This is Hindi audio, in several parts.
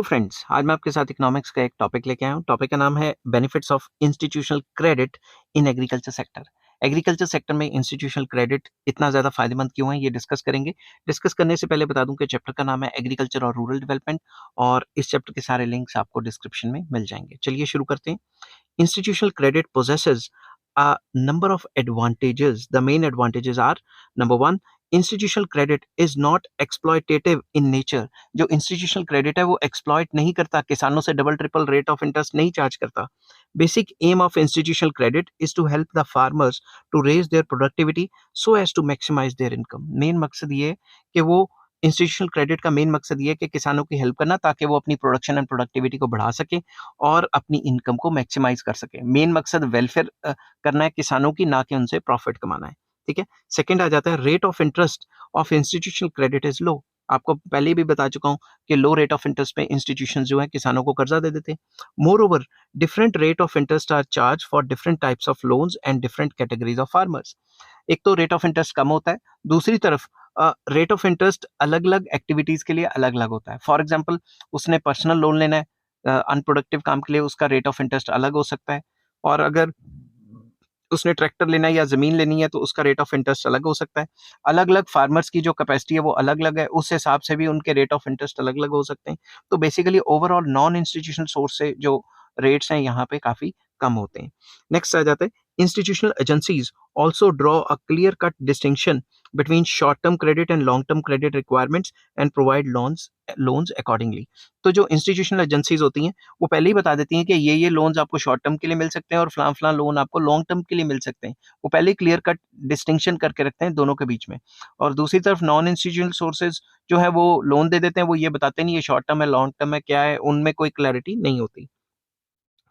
फ्रेंड्स, आज मैं आपके साथ इकोनॉमिक्स का एक टॉपिक लेके आया हूँ। टॉपिक का नाम है benefits of institutional credit in agriculture sector. Agriculture sector में इंस्टीट्यूशनल क्रेडिट इतना ज़्यादा फायदेमंद क्यों है, ये डिस्कस करेंगे। डिस्कस करने से पहले बता दूं कि चैप्टर का नाम है एग्रीकल्चर और रूरल डेवलपमेंट और इस चैप्टर के सारे लिंक्स आपको डिस्क्रिप्शन में मिल जाएंगे। चलिए शुरू करते हैं। Institutional credit possesses a number of advantages. The main advantages are: number one, institutional credit is not exploitative in nature. जो institutional credit है वो exploit नहीं करता, किसानों से double triple rate of interest नहीं चार्ज करता. Basic aim of institutional credit is to help the farmers to raise their productivity so as to maximize their income. Main मकसद ये है कि वो इंस्टीट्यूशनल क्रेडिट का मेन मकसद ये है कि किसानों की हेल्प करना ताकि वो अपनी प्रोडक्शन एंड प्रोडक्टिविटी को बढ़ा सके और अपनी इनकम को मैक्सिमाइज कर सके। मेन मकसद वेलफेयर करना है किसानों की, ना कि उनसे प्रॉफिट कमाना है। ठीक है। सेकंड आ जाता है rate of interest of institutional credit is low. आपको पहले भी बता चुका हूं कि लो रेट ऑफ इंटरेस्ट पे इंस्टीट्यूशन जो है किसानों को कर्जा दे देते हैं। Moreover different rate of interest are charge for different types of loans and different categories of farmers. एक तो रेट ऑफ इंटरेस्ट कम होता है, दूसरी तरफ रेट ऑफ इंटरेस्ट अलग अलग एक्टिविटीज के लिए अलग अलग होता है। फॉर एग्जाम्पल, उसने पर्सनल लोन लेना है अनप्रोडक्टिव काम के लिए, उसका रेट ऑफ इंटरेस्ट अलग हो सकता है। और अगर उसने ट्रैक्टर लेना है या जमीन लेनी है तो उसका रेट ऑफ इंटरेस्ट अलग हो सकता है। अलग अलग फार्मर्स की जो कैपेसिटी है वो अलग अलग है, उस हिसाब से भी उनके रेट ऑफ इंटरेस्ट अलग अलग हो सकते हैं। तो basically overall non institutional source से जो रेट्स हैं यहाँ पे काफी कम होते हैं। नेक्स्ट आ जाते हैं institutional agencies also draw a clear cut distinction between short term credit and long term credit requirements and provide loans accordingly. तो जो इंस्टीट्यूशनल एजेंसीज होती हैं वो पहले ही बता देती हैं कि ये लोन्स आपको शॉर्ट टर्म के लिए मिल सकते हैं और फलां फलां लोन आपको लॉन्ग टर्म के लिए मिल सकते हैं। वो पहले ही क्लियर कट डिस्टिंक्शन करके रखते हैं दोनों के बीच में। और दूसरी तरफ नॉन इंस्टीट्यूशनल सोर्सेज जो है वो लोन दे देते हैं, वो ये बताते नहीं ये शॉर्ट टर्म है लॉन्ग टर्म है क्या है, उनमें कोई क्लैरिटी नहीं होती।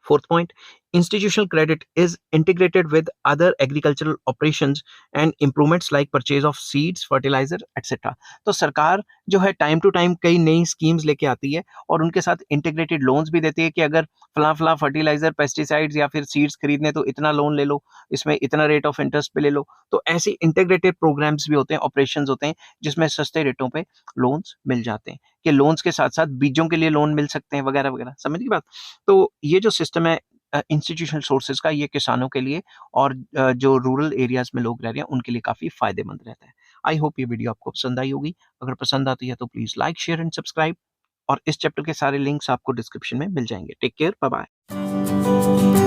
Fourth point, institutional credit is integrated with other agricultural operations and improvements like purchase of seeds, fertilizer, etc. तो सरकार जो है टाइम टू टाइम कई नई स्कीम्स लेके आती है और उनके साथ इंटीग्रेटेड लोन्स भी देती है कि अगर फला फला फर्टिलाइजर, पेस्टिसाइड्स या फिर सीड्स खरीदने तो इतना लोन ले लो, इसमें इतना रेट ऑफ इंटरेस्ट पे ले लो। तो ऐसे इंटीग्रेटेड प्रोग्राम्स भी होते हैं, ऑपरेशंस होते हैं जिसमें सस्ते रेटों पे लोन्स मिल जाते हैं, कि लोन्स के साथ साथ बीजों के लिए लोन मिल सकते हैं वगैरह वगैरह। समझ की बात? तो ये जो सिस्टम है इंस्टीट्यूशनल सोर्सेज का, ये किसानों के लिए और जो रूरल एरियाज में लोग रह रहे हैं उनके लिए काफी फायदेमंद रहता है। आई होप ये वीडियो आपको पसंद आई होगी। अगर पसंद आती है तो please like, share and subscribe और इस चैप्टर के सारे लिंक्स आपको डिस्क्रिप्शन में मिल जाएंगे। Take care, bye bye.